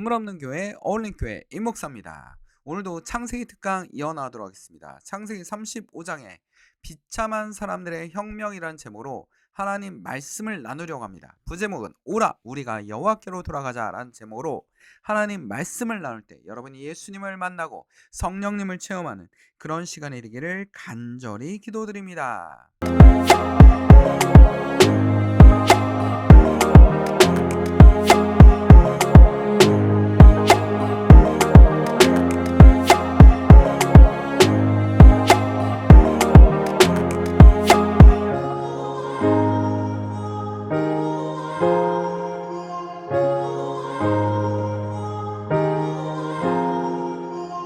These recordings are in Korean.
건물 없는 교회 어울린 교회 임목사입니다. 오늘도 창세기 특강 이어나가도록 하겠습니다. 창세기 35장에 비참한 사람들의 혁명이란 제목으로 하나님 말씀을 나누려고 합니다. 부제목은 오라 우리가 여호와께로 돌아가자라는 제목으로 하나님 말씀을 나눌 때 여러분이 예수님을 만나고 성령님을 체험하는 그런 시간이 되기를 간절히 기도드립니다.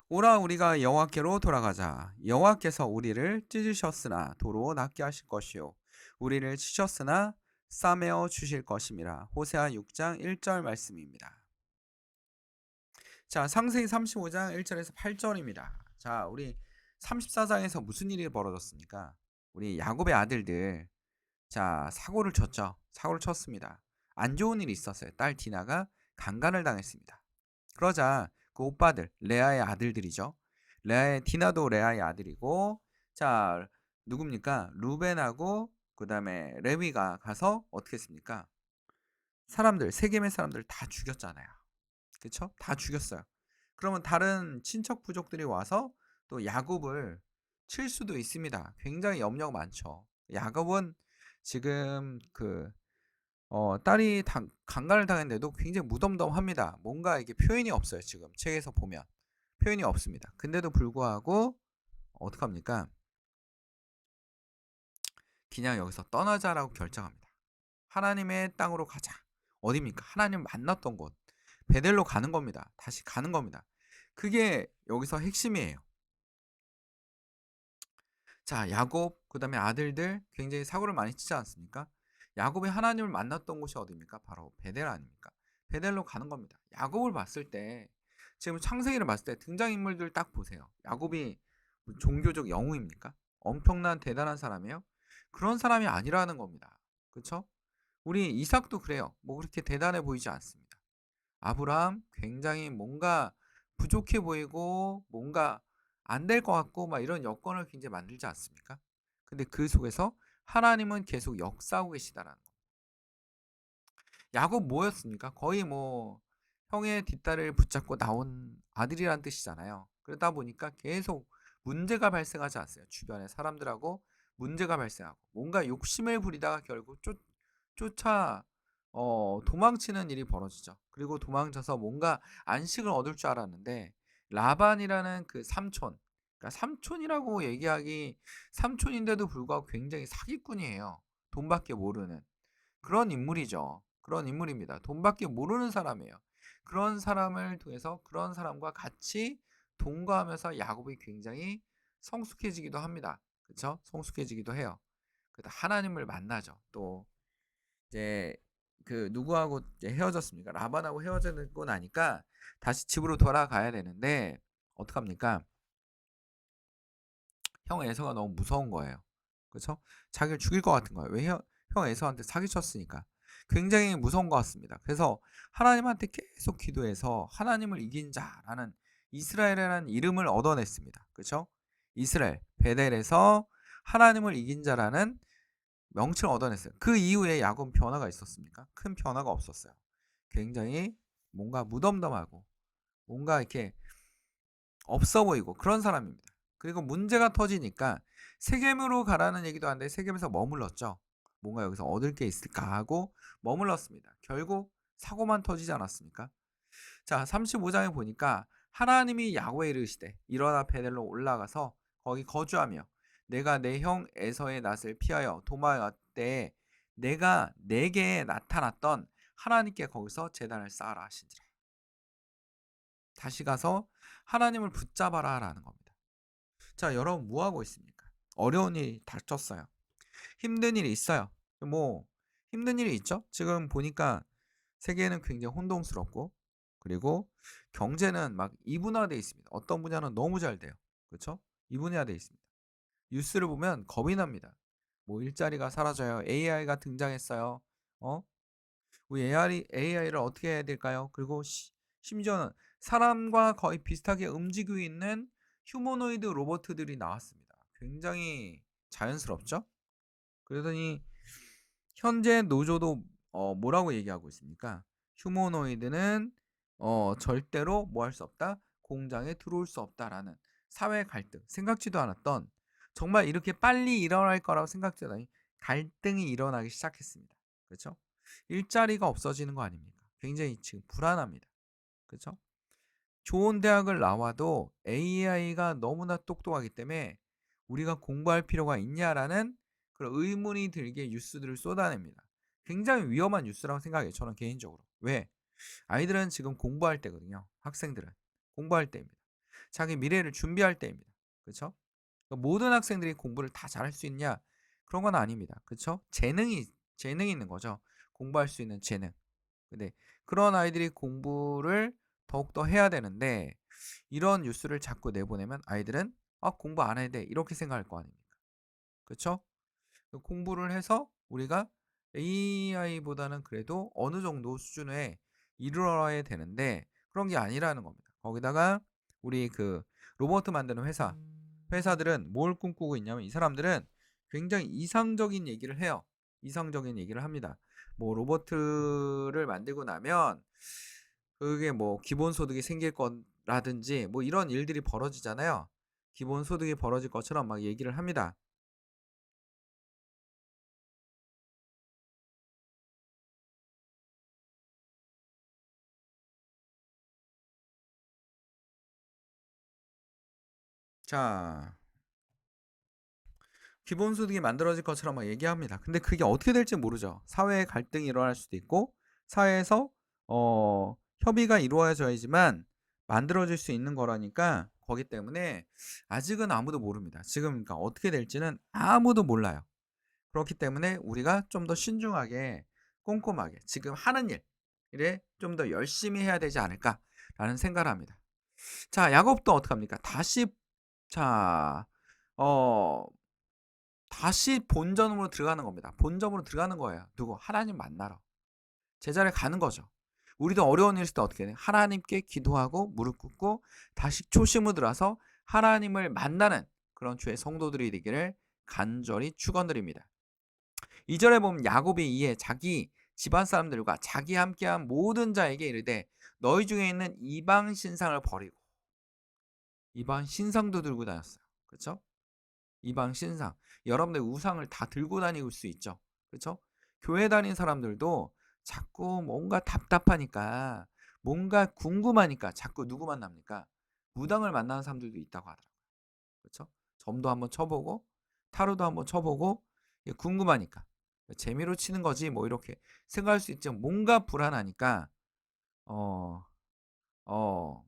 오라 우리가 여호와께로 돌아가자. 여호와께서 우리를 찢으셨으나 도로 낫게 하실 것이요 우리를 치셨으나 싸매어 주실 것임이라. 호세아 6장 1절 말씀입니다. 자, 창세기 35장 1절에서 8절입니다. 자, 우리 34장에서 무슨 일이 벌어졌습니까? 우리 야곱의 아들들 사고를 쳤죠. 사고를 쳤습니다. 안 좋은 일이 있었어요. 딸 디나가 강간을 당했습니다. 그러자 그 오빠들 레아의 아들들이죠. 디나도 레아의 아들이고, 자 누굽니까? 루벤하고 그 다음에 레위가 가서 어떻게 했습니까? 세겜의 사람들 다 죽였잖아요. 그쵸? 다 죽였어요. 그러면 다른 친척 부족들이 와서 또 야곱을 칠 수도 있습니다. 굉장히 염려가 많죠. 야곱은 지금 딸이 강간을 당했는데도 굉장히 무덤덤합니다. 뭔가 이게 표현이 없어요. 지금 책에서 보면 표현이 없습니다. 근데도 불구하고 어떡합니까? 그냥 여기서 떠나자라고 결정합니다. 하나님의 땅으로 가자. 어디입니까? 하나님 만났던 곳 베델로 가는 겁니다. 다시 가는 겁니다. 그게 여기서 핵심이에요. 자, 야곱 그 다음에 아들들 굉장히 사고를 많이 치지 않습니까? 야곱이 하나님을 만났던 곳이 어디입니까? 바로 베델 아닙니까? 베델로 가는 겁니다. 야곱을 봤을 때 지금 창세기를 봤을 때 등장인물들 딱 보세요. 야곱이 종교적 영웅입니까? 엄청난 대단한 사람이에요? 그런 사람이 아니라는 겁니다. 그렇죠? 우리 이삭도 그래요. 뭐 그렇게 대단해 보이지 않습니다. 아브라함 굉장히 뭔가 부족해 보이고 뭔가 안 될 것 같고 막 이런 여건을 굉장히 만들지 않습니까? 근데 그 속에서 하나님은 계속 역사하고 계시다라는 거. 야곱 뭐였습니까? 거의 뭐 형의 뒷다리를 붙잡고 나온 아들이란 뜻이잖아요. 그러다 보니까 계속 문제가 발생하지 않았어요. 주변의 사람들하고 문제가 발생하고 뭔가 욕심을 부리다가 결국 쫓아 도망치는 일이 벌어지죠. 그리고 도망쳐서 뭔가 안식을 얻을 줄 알았는데 라반이라는 그 삼촌, 그러니까 삼촌이라고 얘기하기 삼촌인데도 불구하고 굉장히 사기꾼이에요. 돈밖에 모르는 그런 인물이죠. 그런 인물입니다. 돈밖에 모르는 사람이에요. 그런 사람을 통해서 그런 사람과 같이 동거하면서 야곱이 굉장히 성숙해지기도 합니다. 그렇죠? 성숙해지기도 해요. 그다 하나님을 만나죠. 또 이제 누구하고 이제 헤어졌습니까? 라반하고 헤어지고 나니까 다시 집으로 돌아가야 되는데 어떡합니까? 형 에서가 너무 무서운 거예요. 그렇죠? 자기를 죽일 것 같은 거예요. 왜 형 에서한테 사기쳤으니까. 굉장히 무서운 것 같습니다. 그래서 하나님한테 계속 기도해서 하나님을 이긴 자라는 이스라엘이라는 이름을 얻어냈습니다. 그렇죠? 이스라엘 베델에서 하나님을 이긴 자라는 명칭을 얻어냈어요. 그 이후에 야곱 변화가 있었습니까? 큰 변화가 없었어요. 굉장히 뭔가 무덤덤하고 뭔가 이렇게 없어 보이고 그런 사람입니다. 그리고 문제가 터지니까 세겜으로 가라는 얘기도 하는데 세겜에서 머물렀죠. 뭔가 여기서 얻을 게 있을까 하고 머물렀습니다. 결국 사고만 터지지 않았습니까? 자, 35장에 보니까 하나님이 야곱에 이르시되 일어나 베델로 올라가서 거기 거주하며 내가 내 형 에서의 낯을 피하여 도망하때 내가 내게 나타났던 하나님께 거기서 제단을 쌓아라 하시니라. 다시 가서 하나님을 붙잡아라 라는 겁니다. 자, 여러분 뭐하고 있습니까? 어려운 일이 닥쳤어요. 힘든 일이 있어요. 뭐 힘든 일이 있죠. 지금 보니까 세계는 굉장히 혼동스럽고 그리고 경제는 막 이분화되어 있습니다. 어떤 분야는 너무 잘 돼요. 그렇죠? 이분화되어 있습니다. 뉴스를 보면 겁이 납니다. 뭐 일자리가 사라져요. AI가 등장했어요. 우리 AI를 어떻게 해야 될까요? 그리고 심지어는 사람과 거의 비슷하게 움직이고 있는 휴머노이드 로봇들이 나왔습니다. 굉장히 자연스럽죠? 그러더니 현재 노조도 뭐라고 얘기하고 있습니까? 휴머노이드는 절대로 뭐 할 수 없다? 공장에 들어올 수 없다라는 사회 갈등, 생각지도 않았던, 정말 이렇게 빨리 일어날 거라고 생각지도 않았던 갈등이 일어나기 시작했습니다. 그렇죠? 일자리가 없어지는 거 아닙니까? 굉장히 지금 불안합니다. 그렇죠? 좋은 대학을 나와도 AI가 너무나 똑똑하기 때문에 우리가 공부할 필요가 있냐라는 그런 의문이 들게 뉴스들을 쏟아냅니다. 굉장히 위험한 뉴스라고 생각해요. 저는 개인적으로. 왜? 아이들은 지금 공부할 때거든요. 학생들은 공부할 때입니다. 자기 미래를 준비할 때입니다. 그렇죠? 모든 학생들이 공부를 다 잘할 수 있냐? 그런 건 아닙니다. 그렇죠? 재능이 있는 거죠. 공부할 수 있는 재능. 근데 그런 아이들이 공부를 더욱더 해야 되는데, 이런 뉴스를 자꾸 내보내면 아이들은 공부 안 해야 돼 이렇게 생각할 거 아닙니까? 그렇죠? 공부를 해서 우리가 AI보다는 그래도 어느 정도 수준에 이르러야 되는데 그런 게 아니라는 겁니다. 거기다가 우리 그 로봇 만드는 회사들은 뭘 꿈꾸고 있냐면, 이 사람들은 굉장히 이상적인 얘기를 해요. 이상적인 얘기를 합니다. 뭐 로봇을 만들고 나면 그게 뭐 기본소득이 생길 거라든지 뭐 이런 일들이 벌어지잖아요. 기본소득이 벌어질 것처럼 막 얘기를 합니다. 자, 기본소득이 만들어질 것처럼 막 얘기합니다. 근데 그게 어떻게 될지 모르죠. 사회에 갈등이 일어날 수도 있고, 사회에서 협의가 이루어져야지만 만들어질 수 있는 거라니까, 거기 때문에 아직은 아무도 모릅니다. 지금 그러니까 어떻게 될지는 아무도 몰라요. 그렇기 때문에 우리가 좀 더 신중하게, 꼼꼼하게 지금 하는 일에 좀 더 열심히 해야 되지 않을까라는 생각을 합니다. 자, 야곱도 어떡합니까? 자, 어, 다시 본전으로 들어가는 겁니다. 본점으로 들어가는 거예요. 누구? 하나님 만나러. 제자리에 가는 거죠. 우리도 어려운 일 있을 때 어떻게 해요? 하나님께 기도하고 무릎 꿇고 다시 초심으로 들어서 하나님을 만나는 그런 주의 성도들이 되기를 간절히 축원드립니다. 2절에 보면 야곱이 이에 자기 집안 사람들과 자기 함께한 모든 자에게 이르되 너희 중에 있는 이방 신상을 버리고, 이방 신상도 들고 다녔어요. 그렇죠? 이방 신상. 여러분들 우상을 다 들고 다닐 수 있죠. 그렇죠? 교회 다닌 사람들도 자꾸 뭔가 답답하니까, 뭔가 궁금하니까 자꾸 누구 만납니까? 무당을 만나는 사람들도 있다고 하더라고요. 그렇죠? 점도 한번 쳐보고 타로도 한번 쳐보고, 궁금하니까 재미로 치는 거지 뭐 이렇게 생각할 수 있죠. 뭔가 불안하니까 어, 어,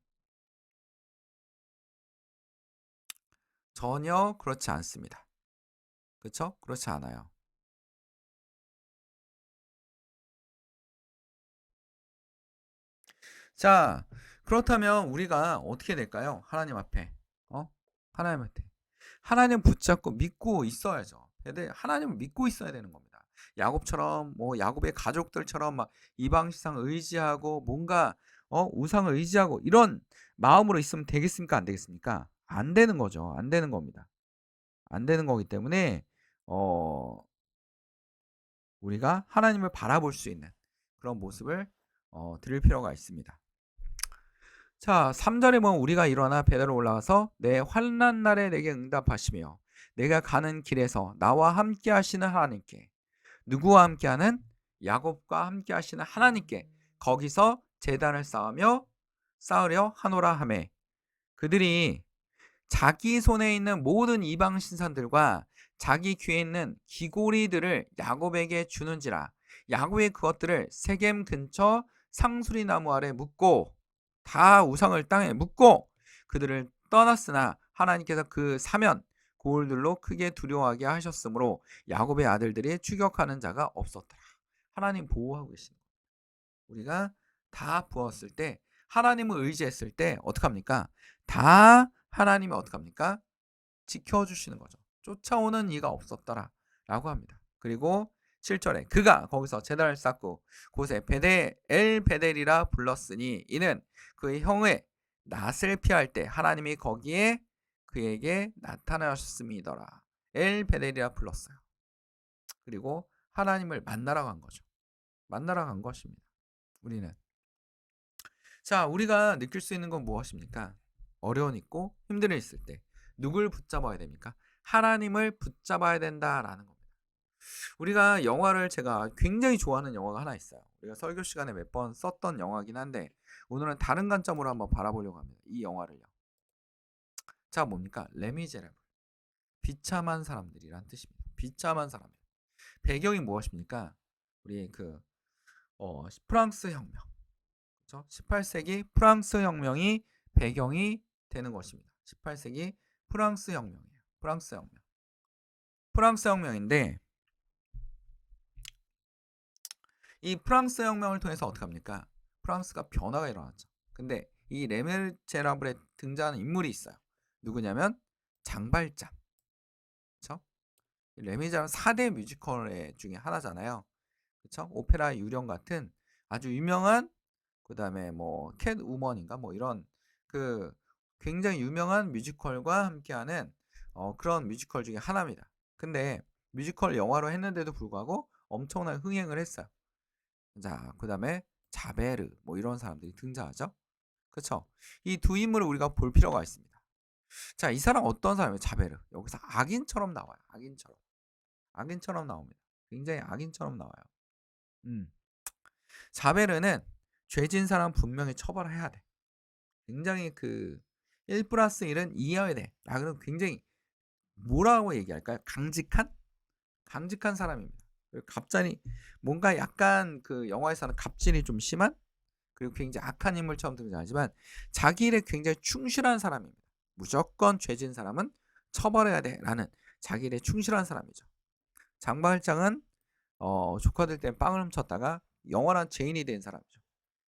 전혀 그렇지 않습니다. 그렇죠? 그렇지 않아요. 자, 그렇다면 우리가 어떻게 될까요? 하나님 앞에. 어? 하나님한테. 하나님 붙잡고 믿고 있어야죠. 근데 하나님을 믿고 있어야 되는 겁니다. 야곱처럼, 뭐 야곱의 가족들처럼 막 이방 신상 의지하고 뭔가 우상을 의지하고 이런 마음으로 있으면 되겠습니까? 안 되겠습니까? 안 되는 거죠. 안 되는 겁니다. 안 되는 거기 때문에 어 우리가 하나님을 바라볼 수 있는 그런 모습을 드릴 필요가 있습니다. 자, 3절에 보면 우리가 일어나 베드로 올라가서 내 환난 날에 내게 응답하시며 내가 가는 길에서 나와 함께 하시는 하나님께, 누구와 함께 하는? 야곱과 함께 하시는 하나님께 거기서 제단을 쌓으려 하노라 하매, 그들이 자기 손에 있는 모든 이방 신상들과 자기 귀에 있는 귀고리들을 야곱에게 주는지라. 야곱이 그것들을 세겜 근처 상수리 나무 아래 묻고, 다 우상을 땅에 묻고 그들을 떠났으나 하나님께서 그 사면 고울들로 크게 두려워하게 하셨으므로 야곱의 아들들이 추격하는 자가 없었더라. 하나님 보호하고 계십니다. 우리가 다 부었을 때, 하나님을 의지했을 때 어떡합니까? 다 하나님이 어떡합니까? 지켜주시는 거죠. 쫓아오는 이가 없었더라 라고 합니다. 그리고 7절에 그가 거기서 제단을 쌓고 곳에 엘 베델이라 불렀으니 이는 그의 형의 낯을 피할 때 하나님이 거기에 그에게 나타나셨음이더라. 엘 베델이라 불렀어요. 그리고 하나님을 만나러 간 거죠. 만나러 간 것입니다. 우리는. 자, 우리가 느낄 수 있는 건 무엇입니까? 어려운 있고 힘든 일 있을 때 누굴 붙잡아야 됩니까? 하나님을 붙잡아야 된다라는 겁니다. 우리가 영화를 제가 굉장히 좋아하는 영화가 하나 있어요. 우리가 설교 시간에 몇 번 썼던 영화긴 한데 오늘은 다른 관점으로 한번 바라보려고 합니다. 이 영화를요. 자, 뭡니까? 레미제라블. 비참한 사람들이란 뜻입니다. 비참한 사람들. 배경이 무엇입니까? 우리 프랑스 혁명. 그렇죠? 18세기 프랑스 혁명이 배경이 되는 것입니다. 18세기 프랑스 혁명이에요. 프랑스 혁명. 프랑스 혁명인데 이 프랑스 혁명을 통해서 어떻게 합니까? 프랑스가 변화가 일어났죠. 근데 이 레미제라블에 등장하는 인물이 있어요. 누구냐면 장발장. 그렇죠? 레미제라블 4대 뮤지컬 중에 하나잖아요. 그렇죠? 오페라 유령 같은 아주 유명한 그다음에 뭐 캣우먼인가 뭐 이런 그 굉장히 유명한 뮤지컬과 함께하는 그런 뮤지컬 중에 하나입니다. 근데 뮤지컬 영화로 했는데도 불구하고 엄청난 흥행을 했어요. 자, 그다음에 자베르 뭐 이런 사람들이 등장하죠. 그렇죠? 이 두 인물을 우리가 볼 필요가 있습니다. 자, 이 사람 어떤 사람이에요? 자베르. 여기서 악인처럼 나와요. 악인처럼. 악인처럼 나옵니다. 굉장히 악인처럼 나와요. 음. 자베르는 죄진 사람 분명히 처벌해야 돼. 굉장히 1+1은 2여야 돼. 그럼 굉장히 뭐라고 얘기할까요? 강직한 사람입니다. 갑자기 뭔가 약간 영화에서는 갑질이 좀 심한 그리고 굉장히 악한 인물처럼 등장하지만 자기 일에 굉장히 충실한 사람입니다. 무조건 죄진 사람은 처벌해야 돼라는 자기 일에 충실한 사람이죠. 장발장은 조카들 때문에 빵을 훔쳤다가 영원한 죄인이 된 사람이죠.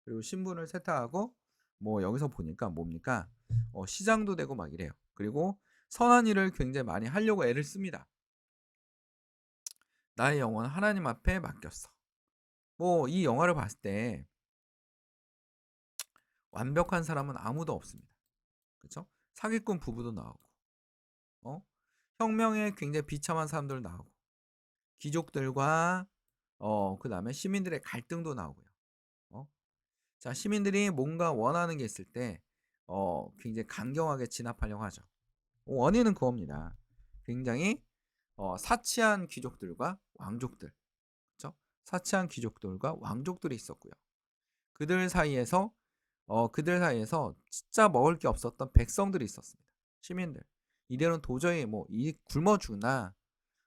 그리고 신분을 세탁하고 뭐 여기서 보니까 뭡니까? 시장도 되고 막 이래요. 그리고 선한 일을 굉장히 많이 하려고 애를 씁니다. 나의 영혼은 하나님 앞에 맡겼어. 뭐 이 영화를 봤을 때 완벽한 사람은 아무도 없습니다. 그렇죠? 사기꾼 부부도 나오고, 혁명에 굉장히 비참한 사람들 나오고, 귀족들과 그다음에 시민들의 갈등도 나오고요. 자, 시민들이 뭔가 원하는 게 있을 때 굉장히 강경하게 진압하려고 하죠. 원인은 그겁니다. 굉장히 사치한 귀족들과 왕족들, 그렇죠? 사치한 귀족들과 왕족들이 있었고요. 그들 사이에서 진짜 먹을 게 없었던 백성들이 있었습니다. 시민들. 이대로는 도저히 굶어 죽나,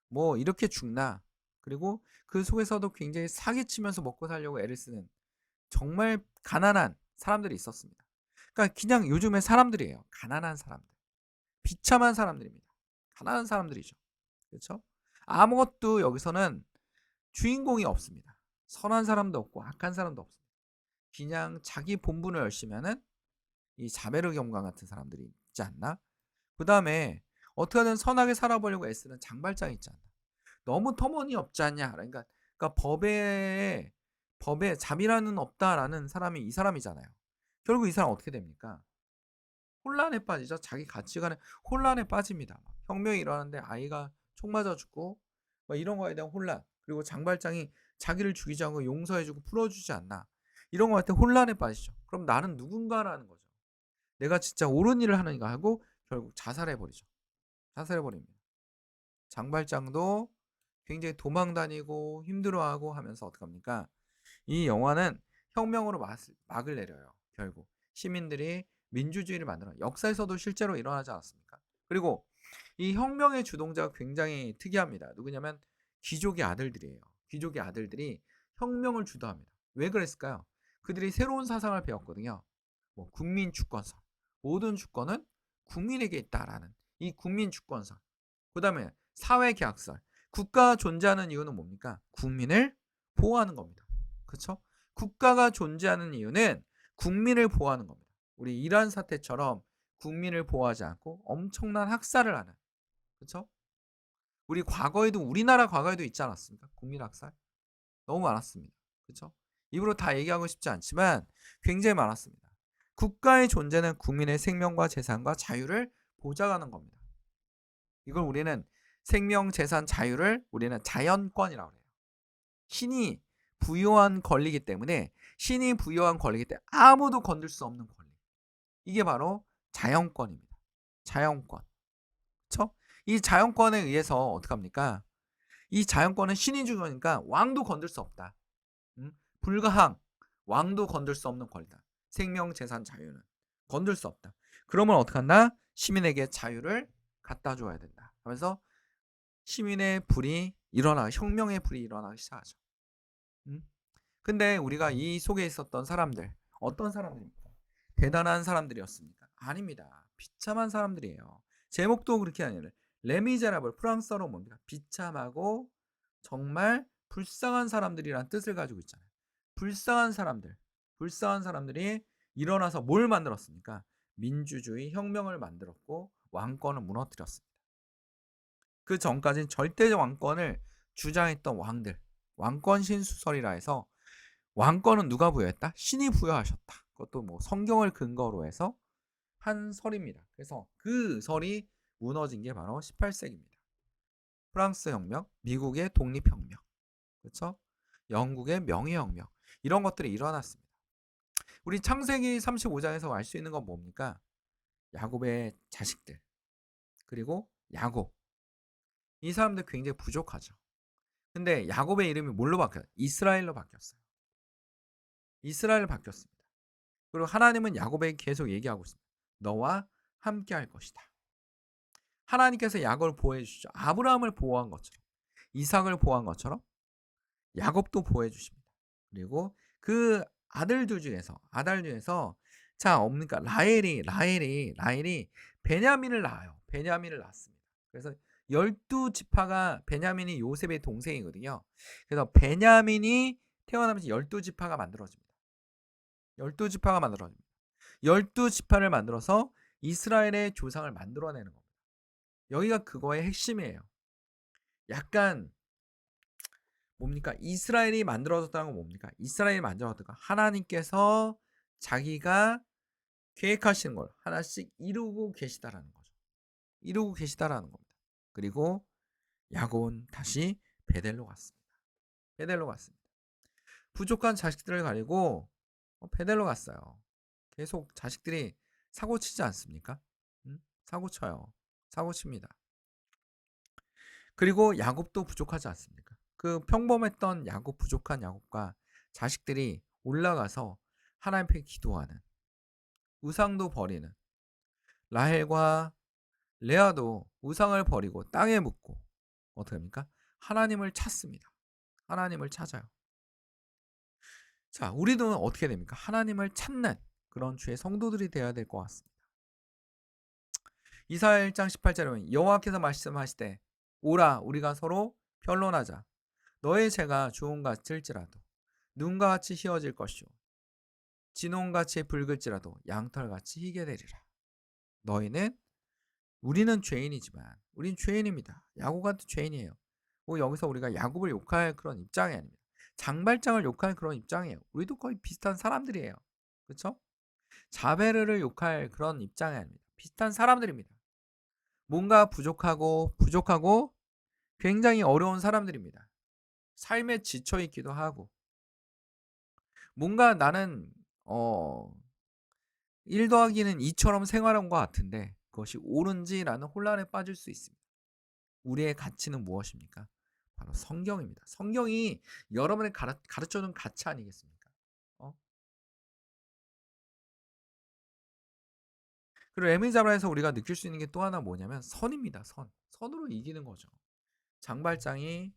뭐 이렇게 죽나. 그리고 그 속에서도 굉장히 사기치면서 먹고 살려고 애를 쓰는 정말 가난한 사람들이 있었습니다. 그러니까 그냥 요즘의 사람들이에요. 가난한 사람들. 비참한 사람들입니다. 가난한 사람들이죠. 그렇죠? 아무것도 여기서는 주인공이 없습니다. 선한 사람도 없고 악한 사람도 없습니다. 그냥 자기 본분을 열심히 하는 이 자베르 경관 같은 사람들이 있지 않나? 그 다음에 어떻게든 선하게 살아보려고 애쓰는 장발장 있지 않나? 너무 터무니없지 않냐? 그러니까 법에 자비라는 없다라는 사람이 이 사람이잖아요. 결국 이 사람 어떻게 됩니까? 혼란에 빠지죠. 자기 가치관에 혼란에 빠집니다. 혁명이 일어나는데 아이가 총 맞아 죽고 이런 거에 대한 혼란. 그리고 장발장이 자기를 죽이지 않고 용서해주고 풀어주지 않나. 이런 거할 때 혼란에 빠지죠. 그럼 나는 누군가라는 거죠. 내가 진짜 옳은 일을 하는가 하고 결국 자살해버리죠. 자살해버립니다. 장발장도 굉장히 도망다니고 힘들어하고 하면서 어떡합니까? 이 영화는 혁명으로 막을 내려요. 결국 시민들이 민주주의를 만들어 역사에서도 실제로 일어나지 않았습니까? 그리고 이 혁명의 주동자가 굉장히 특이합니다. 누구냐면 귀족의 아들들이에요. 귀족의 아들들이 혁명을 주도합니다. 왜 그랬을까요? 그들이 새로운 사상을 배웠거든요. 국민 주권설. 모든 주권은 국민에게 있다라는 이 국민 주권설. 그다음에 사회 계약설. 국가가 존재하는 이유는 뭡니까? 국민을 보호하는 겁니다. 그렇죠? 국가가 존재하는 이유는 국민을 보호하는 겁니다. 우리 이란 사태처럼 국민을 보호하지 않고 엄청난 학살을 하는, 그렇죠? 우리 과거에도 우리나라 과거에도 있지 않았습니까? 국민학살 너무 많았습니다. 그렇죠? 입으로 다 얘기하고 싶지 않지만 굉장히 많았습니다. 국가의 존재는 국민의 생명과 재산과 자유를 보장하는 겁니다. 이걸 우리는 생명, 재산, 자유를 우리는 자연권이라고 해요. 신이 부여한 권리이기 때문에 아무도 건들 수 없는 권리. 이게 바로 자연권입니다. 자연권. 그렇죠? 이 자연권에 의해서 어떻게 합니까? 이 자연권은 신이 준 거니까 왕도 건들 수 없다. 불가항. 왕도 건들 수 없는 권리다. 생명, 재산, 자유는 건들 수 없다. 그러면 어떻게 한다? 시민에게 자유를 갖다 줘야 된다. 하면서 시민의 불이 혁명의 불이 일어나기 시작하죠. 근데 우리가 이 속에 있었던 사람들, 어떤 사람들입니까? 대단한 사람들이었습니까? 아닙니다. 비참한 사람들이에요. 제목도 그렇게 아니라 레미제라블, 프랑스어로 뭡니까? 비참하고 정말 불쌍한 사람들이란 뜻을 가지고 있잖아요. 불쌍한 사람들이 일어나서 뭘 만들었습니까? 민주주의 혁명을 만들었고 왕권을 무너뜨렸습니다. 그 전까지는 절대적 왕권을 주장했던 왕들, 왕권 신수설이라 해서 왕권은 누가 부여했다? 신이 부여하셨다. 그것도 뭐 성경을 근거로 해서 한 설입니다. 그래서 그 설이 무너진 게 바로 18세기입니다. 프랑스 혁명, 미국의 독립혁명, 그렇죠? 영국의 명예혁명, 이런 것들이 일어났습니다. 우리 창세기 35장에서 알 수 있는 건 뭡니까? 야곱의 자식들, 그리고 야곱. 이 사람들 굉장히 부족하죠. 근데 야곱의 이름이 뭘로 바뀌었어요? 이스라엘로 바뀌었어요. 이스라엘로 바뀌었습니다. 그리고 하나님은 야곱에게 계속 얘기하고 있습니다. 너와 함께 할 것이다. 하나님께서 야곱을 보호해 주시죠. 아브라함을 보호한 것처럼, 이삭을 보호한 것처럼 야곱도 보호해 주십니다. 그리고 그 아들 중에서 자, 뭡니까? 라헬이 베냐민을 낳아요. 베냐민을 낳습니다. 그래서 12지파가 베냐민이 요셉의 동생이거든요. 그래서 베냐민이 태어나면서 12지파가 만들어집니다. 12지파가 만들어집니다. 12지파를 만들어서 이스라엘의 조상을 만들어내는 겁니다. 여기가 그거의 핵심이에요. 약간 뭡니까? 이스라엘이 만들어졌다는 건 뭡니까? 이스라엘이 만들어졌다는 건 하나님께서 자기가 계획하시는 걸 하나씩 이루고 계시다라는 거죠. 이루고 계시다라는 겁니다. 그리고 야곱은 다시 베델로 갔습니다. 베델로 갔습니다. 부족한 자식들을 가지고 베델로 갔어요. 계속 자식들이 사고 치지 않습니까? 사고 쳐요. 사고 칩니다. 그리고 야곱도 부족하지 않습니까? 그 평범했던 부족한 야곱과 자식들이 올라가서 하나님 앞에 기도하는, 우상도 버리는, 라헬과 레아도 우상을 버리고 땅에 묻고 어떻게 합니까? 하나님을 찾습니다. 하나님을 찾아요. 자, 우리도 어떻게 됩니까? 하나님을 찾는 그런 주의 성도들이 되어야 될 것 같습니다. 이사야 1장 18절에 보면 여호와께서 말씀하시되 오라 우리가 서로 변론하자. 너의 죄가 주홍같을지라도 눈과 같이 희어질 것이요 진홍같이 붉을지라도 양털같이 희게 되리라. 우리는 죄인이지만 우린 죄인입니다. 야곱도 죄인이에요. 뭐 여기서 우리가 야곱을 욕할 그런 입장이 아닙니다. 장발장을 욕할 그런 입장이에요. 우리도 거의 비슷한 사람들이에요. 그렇죠? 자베르를 욕할 그런 입장이 아닙니다. 비슷한 사람들입니다. 뭔가 부족하고 굉장히 어려운 사람들입니다. 삶에 지쳐 있기도 하고 뭔가 나는 1 더하기는 2처럼 생활한 것 같은데 그것이 옳은지라는 혼란에 빠질 수 있습니다. 우리의 가치는 무엇입니까? 바로 성경입니다. 성경이 여러분의 가르쳐준 가치 아니겠습니까? 그리고 에미자라에서 우리가 느낄 수 있는 게 또 하나 뭐냐면 선입니다. 선으로 이기는 거죠. 장발장이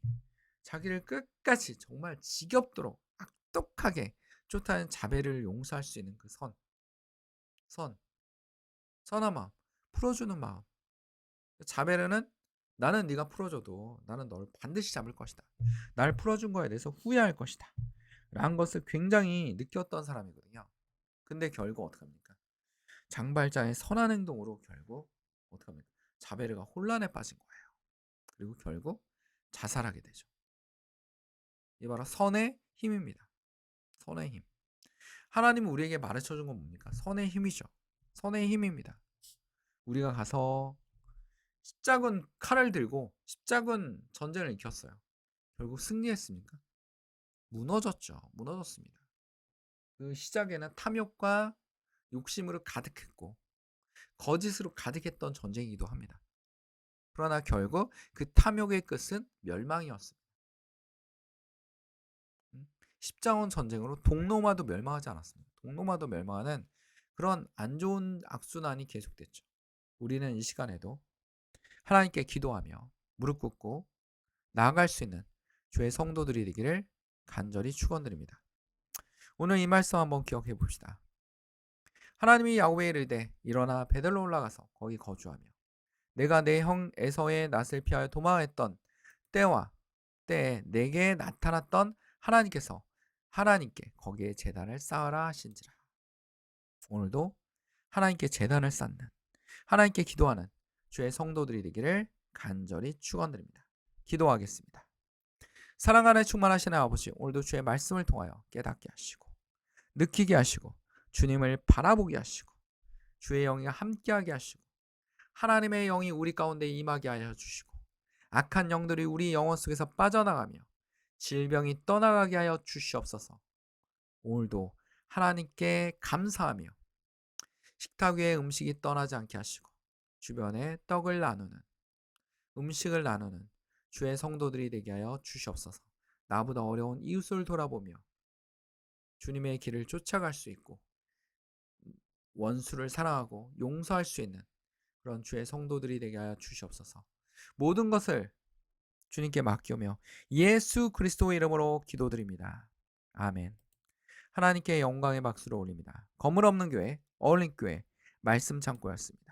자기를 끝까지 정말 지겹도록 악독하게 쫓아낸 자베를 용서할 수 있는 그 선, 선한 마음, 풀어주는 마음. 자베르는 나는 네가 풀어줘도 나는 너를 반드시 잡을 것이다. 날 풀어준 거에 대해서 후회할 것이다. 라는 것을 굉장히 느꼈던 사람이거든요. 근데 결국 어떻게 합니까? 장발자의 선한 행동으로 결국 어떻게 합니까? 자베르가 혼란에 빠진 거예요. 그리고 결국 자살하게 되죠. 이 바로 선의 힘입니다. 선의 힘. 하나님은 우리에게 가르쳐 준 건 뭡니까? 선의 힘이죠. 선의 힘입니다. 우리가 가서 십작은 칼을 들고 십작은 전쟁을 이겼어요. 결국 승리했습니까? 무너졌죠. 무너졌습니다. 그 시작에는 탐욕과 욕심으로 가득했고 거짓으로 가득했던 전쟁이기도 합니다. 그러나 결국 그 탐욕의 끝은 멸망이었습니다. 십자군 전쟁으로 동로마도 멸망하지 않았습니다. 동로마도 멸망하는 그런 안 좋은 악순환이 계속됐죠. 우리는 이 시간에도 하나님께 기도하며 무릎 꿇고 나아갈 수 있는 주의 성도들이 되기를 간절히 축원드립니다. 오늘 이 말씀 한번 기억해 봅시다. 하나님이 야곱에게 이르되 일어나 베들로 올라가서 거기 거주하며 내가 내 형 에서의 낯을 피하여 도망했던 때와 때에 내게 나타났던 하나님께서 하나님께 거기에 제단을 쌓으라 하신지라. 오늘도 하나님께 제단을 쌓는 하나님께 기도하는 주의 성도들이 되기를 간절히 축원드립니다. 기도하겠습니다. 사랑 안에 충만하신 아버지, 오늘도 주의 말씀을 통하여 깨닫게 하시고 느끼게 하시고 주님을 바라보게 하시고 주의 영이 함께하게 하시고 하나님의 영이 우리 가운데 임하게 하여 주시고 악한 영들이 우리 영혼 속에서 빠져나가며 질병이 떠나가게 하여 주시옵소서. 오늘도 하나님께 감사하며 식탁 위에 음식이 떠나지 않게 하시고 주변에 떡을 나누는 음식을 나누는 주의 성도들이 되게 하여 주시옵소서. 나보다 어려운 이웃을 돌아보며 주님의 길을 쫓아갈 수 있고 원수를 사랑하고 용서할 수 있는 그런 주의 성도들이 되게 하여 주시옵소서. 모든 것을 주님께 맡기며 예수 그리스도의 이름으로 기도드립니다. 아멘. 하나님께 영광의 박수를 올립니다. 거물 없는 교회, 어울림 교회 말씀 창고였습니다.